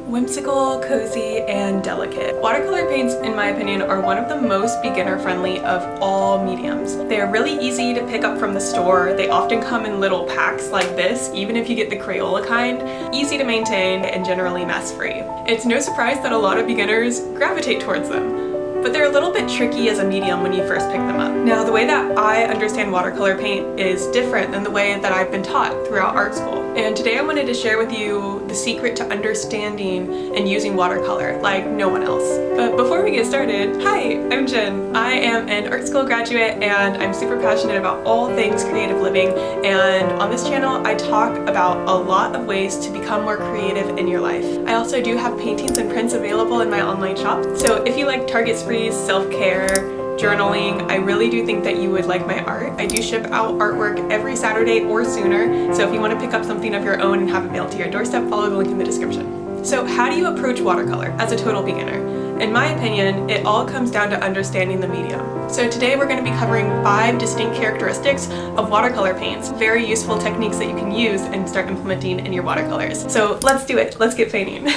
Whimsical, cozy, and delicate. Watercolor paints, in my opinion, are one of the most beginner-friendly of all mediums. They are really easy to pick up from the store. They often come in little packs like this, even if you get the Crayola kind. Easy to maintain and generally mess-free. It's no surprise that a lot of beginners gravitate towards them, but they're a little bit tricky as a medium when you first pick them up. Now, the way that I understand watercolor paint is different than the way that I've been taught throughout art school. And today I wanted to share with you the secret to understanding and using watercolor like no one else. But before we get started, hi, I'm Jen. I am an art school graduate and I'm super passionate about all things creative living. And on this channel, I talk about a lot of ways to become more creative in your life. I also do have paintings and prints available in my online shop. So if you like target sprees, self-care, journaling, I really do think that you would like my art. I do ship out artwork every Saturday or sooner, so if you want to pick up something of your own and have it mailed to your doorstep, follow the link in the description. So how do you approach watercolor as a total beginner? In my opinion, it all comes down to understanding the medium. So today we're going to be covering 5 distinct characteristics of watercolor paints, very useful techniques that you can use and start implementing in your watercolors. So let's do it, let's get painting.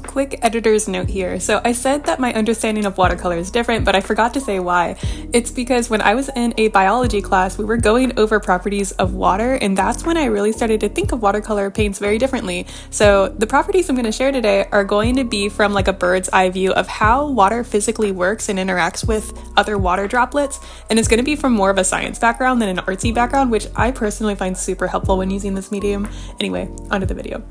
Quick editor's note here. So I said that my understanding of watercolor is different, but I forgot to say why. It's because when I was in a biology class, we were going over properties of water, and that's when I really started to think of watercolor paints very differently. So the properties I'm going to share today are going to be from like a bird's eye view of how water physically works and interacts with other water droplets, and it's going to be from more of a science background than an artsy background, which I personally find super helpful when using this medium. Anyway, onto the video.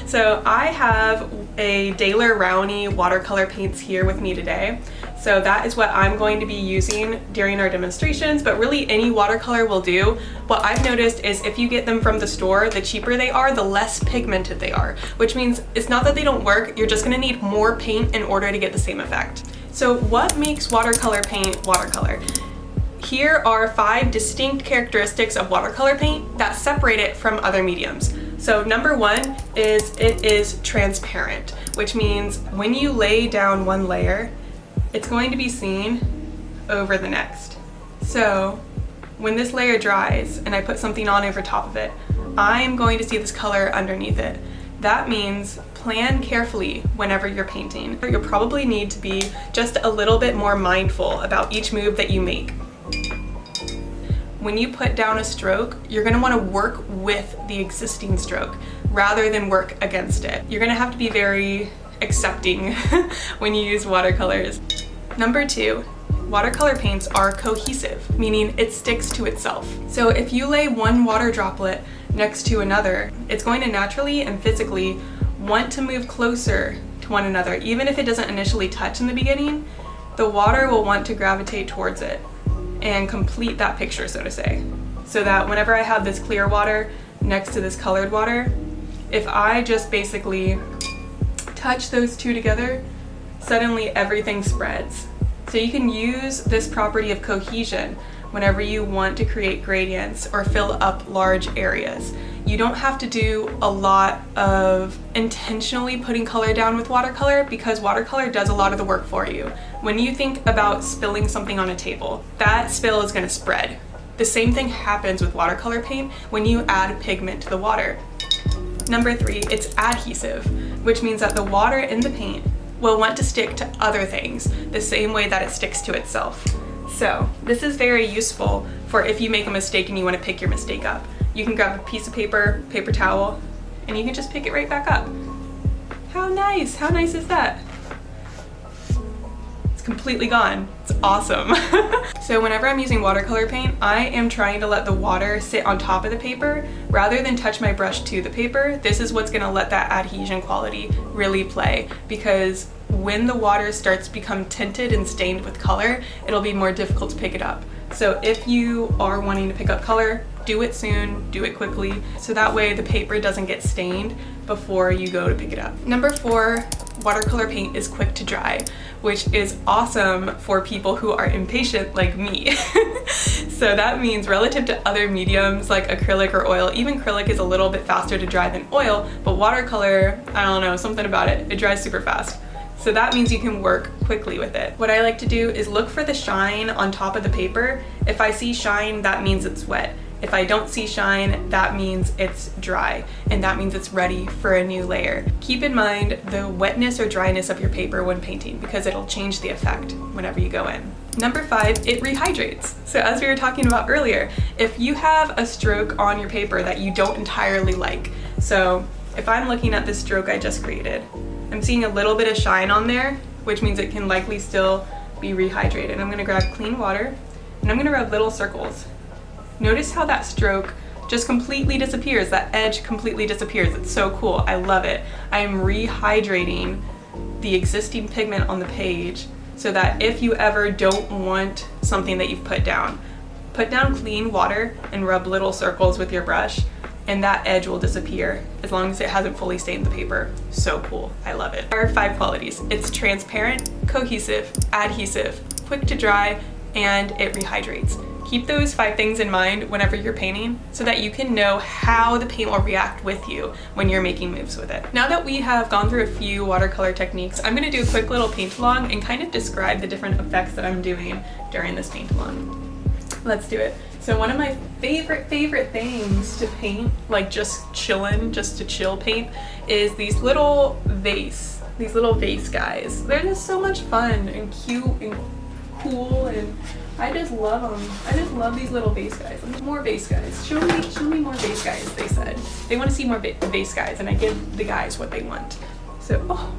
So I have a Daler Rowney watercolor paints here with me today. So that is what I'm going to be using during our demonstrations, but really any watercolor will do. What I've noticed is if you get them from the store, the cheaper they are, the less pigmented they are, which means it's not that they don't work, you're just gonna need more paint in order to get the same effect. So what makes watercolor paint watercolor? Here are 5 distinct characteristics of watercolor paint that separate it from other mediums. So number 1 is it is transparent, which means when you lay down one layer, it's going to be seen over the next. So when this layer dries and I put something on over top of it, I'm going to see this color underneath it. That means plan carefully whenever you're painting. You'll probably need to be just a little bit more mindful about each move that you make. When you put down a stroke, you're going to want to work with the existing stroke rather than work against it. You're going to have to be very accepting when you use watercolors. Number 2, watercolor paints are cohesive, meaning it sticks to itself. So if you lay one water droplet next to another, it's going to naturally and physically want to move closer to one another. Even if it doesn't initially touch in the beginning, the water will want to gravitate towards it and complete that picture, so to say. So that whenever I have this clear water next to this colored water, if I just basically touch those two together, suddenly everything spreads. So you can use this property of cohesion whenever you want to create gradients or fill up large areas. You don't have to do a lot of intentionally putting color down with watercolor because watercolor does a lot of the work for you. When you think about spilling something on a table, that spill is going to spread. The same thing happens with watercolor paint when you add pigment to the water. Number 3, it's adhesive, which means that the water in the paint will want to stick to other things the same way that it sticks to itself. So this is very useful for if you make a mistake and you want to pick your mistake up. You can grab a piece of paper, paper towel, and you can just pick it right back up. How nice! How nice is that? It's completely gone. It's awesome. So whenever I'm using watercolor paint, I am trying to let the water sit on top of the paper rather than touch my brush to the paper. This is what's going to let that adhesion quality really play, because when the water starts to become tinted and stained with color, it'll be more difficult to pick it up. So if you are wanting to pick up color, do it soon, do it quickly, so that way the paper doesn't get stained before you go to pick it up. Number 4, watercolor paint is quick to dry, which is awesome for people who are impatient like me. So that means relative to other mediums like acrylic or oil, even acrylic is a little bit faster to dry than oil, but watercolor, I don't know, something about it, it dries super fast. So that means you can work quickly with it. What I like to do is look for the shine on top of the paper. If I see shine, that means it's wet. If I don't see shine, that means it's dry, and that means it's ready for a new layer. Keep in mind the wetness or dryness of your paper when painting, because it'll change the effect whenever you go in. Number 5, it rehydrates. So as we were talking about earlier, if you have a stroke on your paper that you don't entirely like, so if I'm looking at this stroke I just created, I'm seeing a little bit of shine on there, which means it can likely still be rehydrated. I'm gonna grab clean water and I'm gonna rub little circles. Notice how that stroke just completely disappears. That edge completely disappears. It's so cool. I love it. I am rehydrating the existing pigment on the page so that if you ever don't want something that you've put down clean water and rub little circles with your brush, and that edge will disappear as long as it hasn't fully stained the paper. So cool. I love it. There are 5 qualities. It's transparent, cohesive, adhesive, quick to dry, and it rehydrates. Keep those 5 things in mind whenever you're painting so that you can know how the paint will react with you when you're making moves with it. Now that we have gone through a few watercolor techniques, I'm gonna do a quick little paint along and kind of describe the different effects that I'm doing during this paint along. Let's do it. So one of my favorite things to paint, like just chillin', just to chill paint, is these little vase guys. They're just so much fun and cute and cool, and I just love them. I just love these little vase guys. More vase guys. Show me more vase guys, they said. They want to see more vase guys, and I give the guys what they want. So, oh,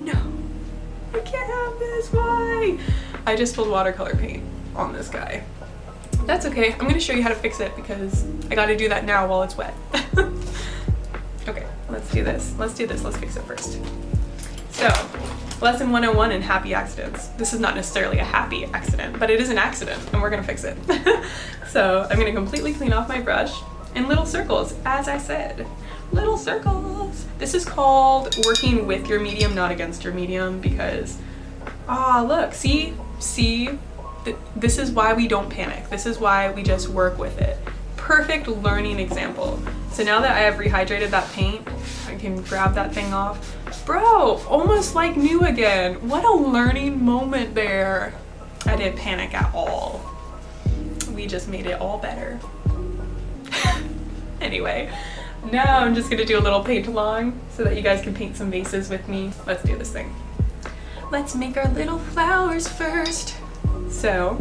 no. I can't have this, why? I just spilled watercolor paint on this guy. That's okay. I'm gonna show you how to fix it because I gotta do that now while it's wet. Okay, let's do this. Let's fix it first. So, lesson 101 in happy accidents. This is not necessarily a happy accident, but it is an accident and we're gonna fix it. So I'm gonna completely clean off my brush in little circles, as I said. Little circles. This is called working with your medium, not against your medium, because, look, see? This is why we don't panic. This is why we just work with it. Perfect learning example. So now that I have rehydrated that paint, I can grab that thing off. Bro, almost like new again. What a learning moment there. I didn't panic at all. We just made it all better. Anyway, now I'm just gonna do a little paint along so that you guys can paint some vases with me. Let's do this thing. Let's make our little flowers first. So,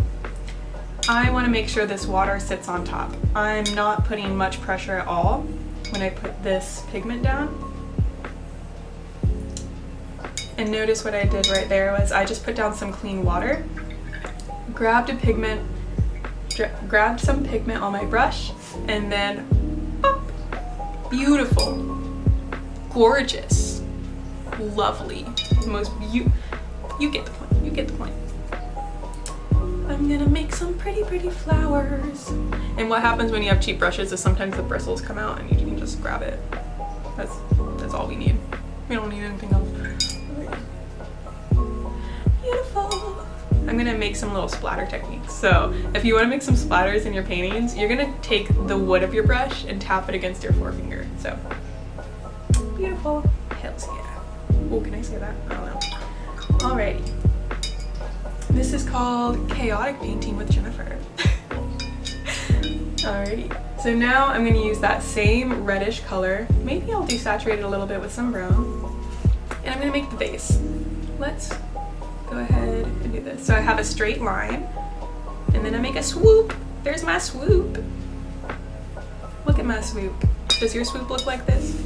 I want to make sure this water sits on top. I'm not putting much pressure at all when I put this pigment down. And notice what I did right there was I just put down some clean water, grabbed some pigment on my brush, and then pop, beautiful, gorgeous, lovely, you get the point, you get the point. I'm gonna make some pretty flowers. And what happens when you have cheap brushes is sometimes the bristles come out and you can just grab it. That's all we need. We don't need anything else. Beautiful. I'm gonna make some little splatter techniques. So if you wanna make some splatters in your paintings, you're gonna take the wood of your brush and tap it against your forefinger. So, beautiful. Hells yeah. Oh, can I say that? I don't know. Alrighty. This is called Chaotic Painting with Jennifer. Alrighty, so now I'm gonna use that same reddish color. Maybe I'll desaturate it a little bit with some brown. And I'm gonna make the vase. Let's go ahead and do this. So I have a straight line, and then I make a swoop. There's my swoop. Look at my swoop. Does your swoop look like this?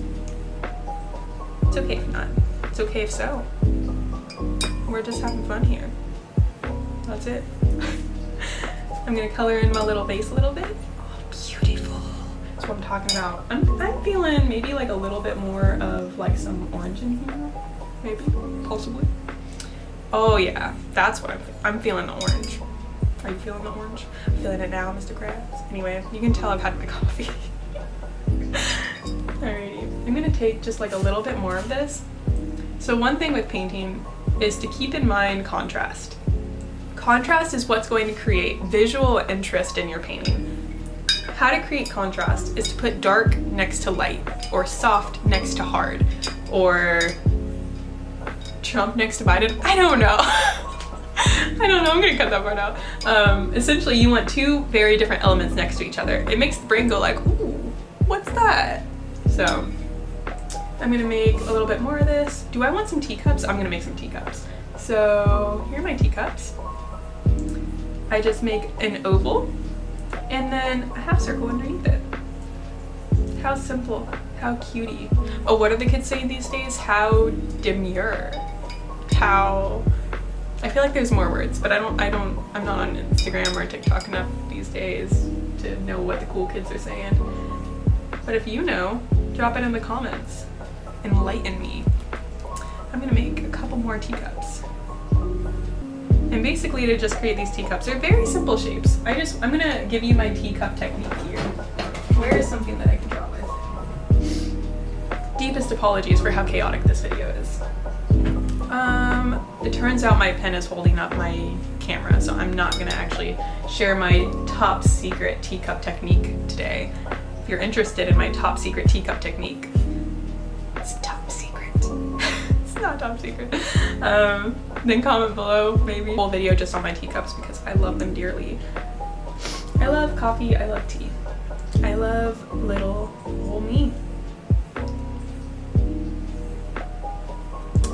It's okay if not. It's okay if so. We're just having fun here. That's it. I'm gonna color in my little vase a little bit. Oh, beautiful. That's what I'm talking about. I'm feeling maybe like a little bit more of like some orange in here. Maybe, possibly. Oh yeah, that's what I'm feeling the orange. Are you feeling the orange? I'm feeling it now, Mr. Krabs. Anyway, you can tell I've had my coffee. Alrighty, I'm gonna take just like a little bit more of this. So one thing with painting is to keep in mind contrast. Contrast is what's going to create visual interest in your painting. How to create contrast is to put dark next to light, or soft next to hard, or Trump next to Biden. I don't know. I don't know, I'm gonna cut that part out. Essentially, you want two very different elements next to each other. It makes the brain go like, ooh, what's that? So I'm gonna make a little bit more of this. Do I want some teacups? I'm gonna make some teacups. So here are my teacups. I just make an oval and then a half circle underneath it. How simple, how cutie. Oh, what are the kids saying these days? How demure. How, I feel like there's more words, but I'm not on Instagram or TikTok enough these days to know what the cool kids are saying. But if you know, drop it in the comments. Enlighten me. I'm gonna make a couple more teacups. And basically to just create these teacups, they're very simple shapes. I'm gonna give you my teacup technique here. Where is something that I can draw with? Deepest apologies for how chaotic this video is. It turns out my pen is holding up my camera, so I'm not gonna actually share my top secret teacup technique today. If you're interested in my top secret teacup technique, it's top secret. It's not top secret. Then comment below, maybe. Whole video just on my teacups because I love them dearly. I love coffee, I love tea. I love little old me.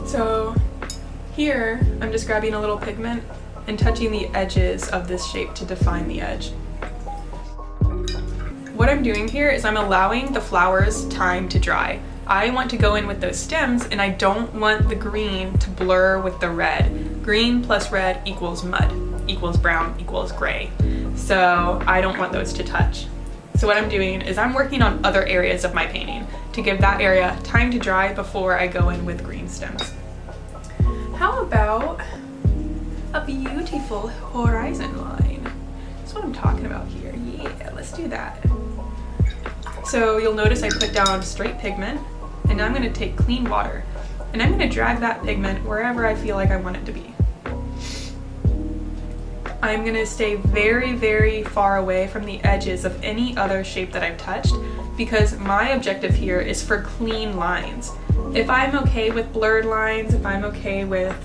So here, I'm just grabbing a little pigment and touching the edges of this shape to define the edge. What I'm doing here is I'm allowing the flowers time to dry. I want to go in with those stems and I don't want the green to blur with the red. Green plus red equals mud, equals brown, equals gray. So I don't want those to touch. So what I'm doing is I'm working on other areas of my painting to give that area time to dry before I go in with green stems. How about a beautiful horizon line? That's what I'm talking about here. Yeah, let's do that. So you'll notice I put down straight pigment, and now I'm going to take clean water, and I'm going to drag that pigment wherever I feel like I want it to be. I'm going to stay very, very far away from the edges of any other shape that I've touched because my objective here is for clean lines. If I'm okay with blurred lines, if I'm okay with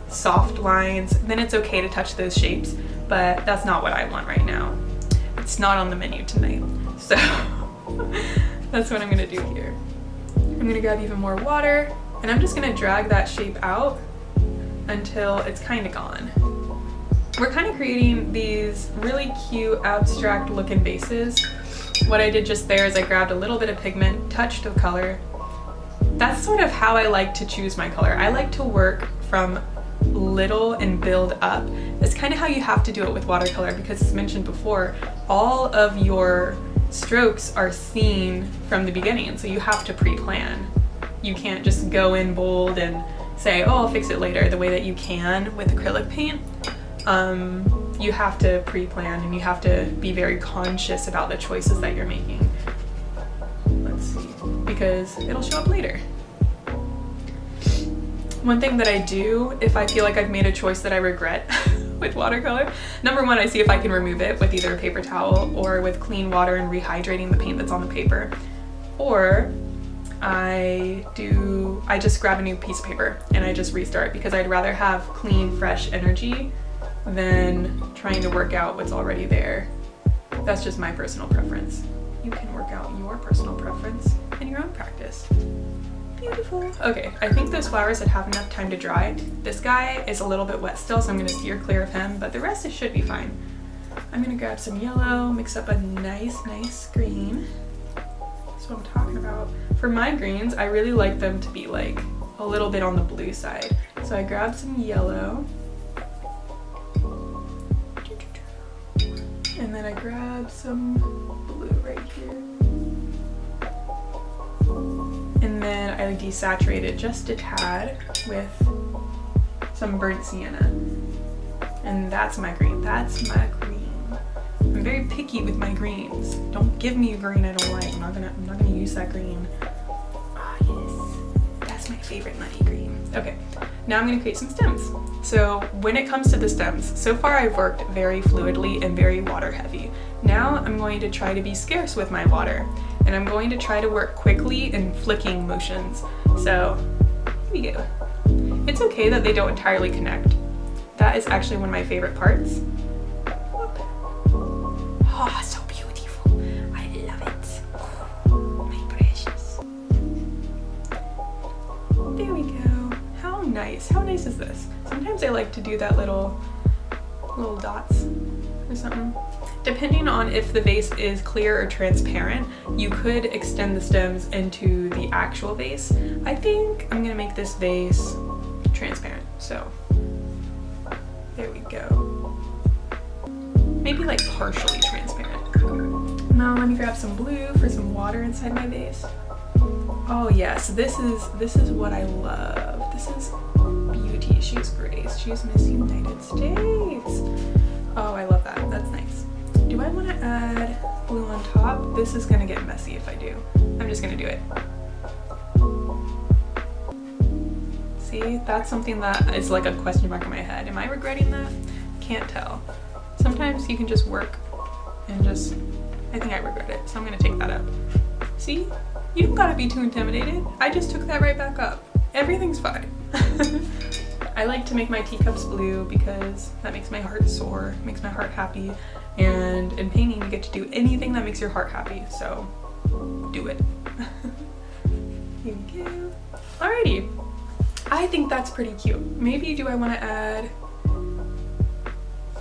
soft lines, then it's okay to touch those shapes, but that's not what I want right now. It's not on the menu tonight. So that's what I'm gonna do here. I'm gonna grab even more water and I'm just gonna drag that shape out until it's kind of gone. We're kind of creating these really cute abstract looking bases. What I did just there is I grabbed a little bit of pigment, touched the color. That's sort of how I like to choose my color. I like to work from little and build up. That's kind of how you have to do it with watercolor because as mentioned before, all of your strokes are seen from the beginning, so you have to pre-plan. You can't just go in bold and say, oh, I'll fix it later, the way that you can with acrylic paint. You have to pre-plan and you have to be very conscious about the choices that you're making. Let's see, because it'll show up later. One thing that I do if I feel like I've made a choice that I regret with watercolor, number one, I see if I can remove it with either a paper towel or with clean water and rehydrating the paint that's on the paper. Or I just grab a new piece of paper and I just restart because I'd rather have clean, fresh energy than trying to work out what's already there. That's just my personal preference. You can work out your personal preference in your own practice. Beautiful. Okay, I think those flowers would have enough time to dry. This guy is a little bit wet still, so I'm gonna steer clear of him, but the rest should be fine. I'm gonna grab some yellow, mix up a nice green. That's what I'm talking about. For my greens, I really like them to be like a little bit on the blue side. So I grabbed some yellow. And then I grabbed some blue right here. And then I desaturated just a tad with some burnt sienna. And that's my green, that's my green. I'm very picky with my greens. Don't give me a green I don't like. I'm not gonna use that green. Ah, yes, that's my favorite nutty green. Okay, now I'm gonna create some stems. So when it comes to the stems, so far I've worked very fluidly and very water heavy. Now I'm going to try to be scarce with my water, and I'm going to try to work quickly in flicking motions. So here we go. It's okay that they don't entirely connect. That is actually one of my favorite parts. Oh, so beautiful. I love it. Oh, my precious. There we go. How nice. How nice is this? Sometimes I like to do that little dots or something. Depending on if the vase is clear or transparent, you could extend the stems into the actual vase. I think I'm gonna make this vase transparent, so there we go. Maybe like partially transparent. Now let me grab some blue for some water inside my vase. Oh yes, this is what I love. This is beauty. She's Grace. She's Miss United States. Oh, I love that. That's nice. Do I want to add blue on top? This is gonna get messy if I do. I'm just gonna do it. See, that's something that is like a question mark in my head. Am I regretting that? Can't tell. Sometimes you can just work and just, I think I regret it, so I'm gonna take that up. See, you don't gotta be too intimidated. I just took that right back up. Everything's fine. I like to make my teacups blue because that makes my heart soar, makes my heart happy, and in painting you get to do anything that makes your heart happy, so do it. Here we go. Alrighty, I think that's pretty cute. Maybe do I want to add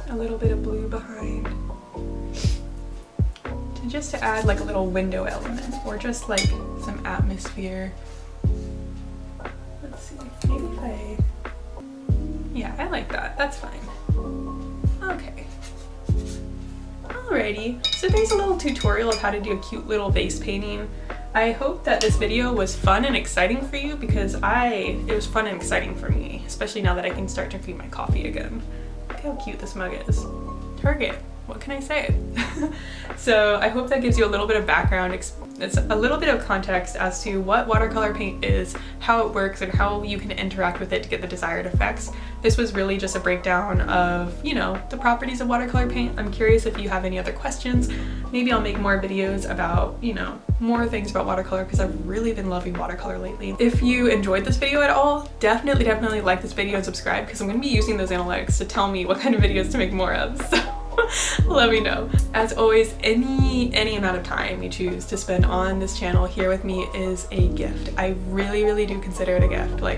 a little bit of blue behind? Just to add like a little window element, or just like some atmosphere. Let's see, maybe if yeah, I like that. That's fine. Okay. Alrighty, so there's a little tutorial of how to do a cute little vase painting. I hope that this video was fun and exciting for you, because it was fun and exciting for me, especially now that I can start drinking my coffee again. Look how cute this mug is. Target. What can I say? So I hope that gives you a little bit of background, it's a little bit of context as to what watercolor paint is, how it works, and how you can interact with it to get the desired effects. This was really just a breakdown of, you know, the properties of watercolor paint. I'm curious if you have any other questions. Maybe I'll make more videos about, you know, more things about watercolor, because I've really been loving watercolor lately. If you enjoyed this video at all, definitely like this video and subscribe, because I'm going to be using those analytics to tell me what kind of videos to make more of. So let me know. As always, any amount of time you choose to spend on this channel here with me is a gift. I really do consider it a gift. Like,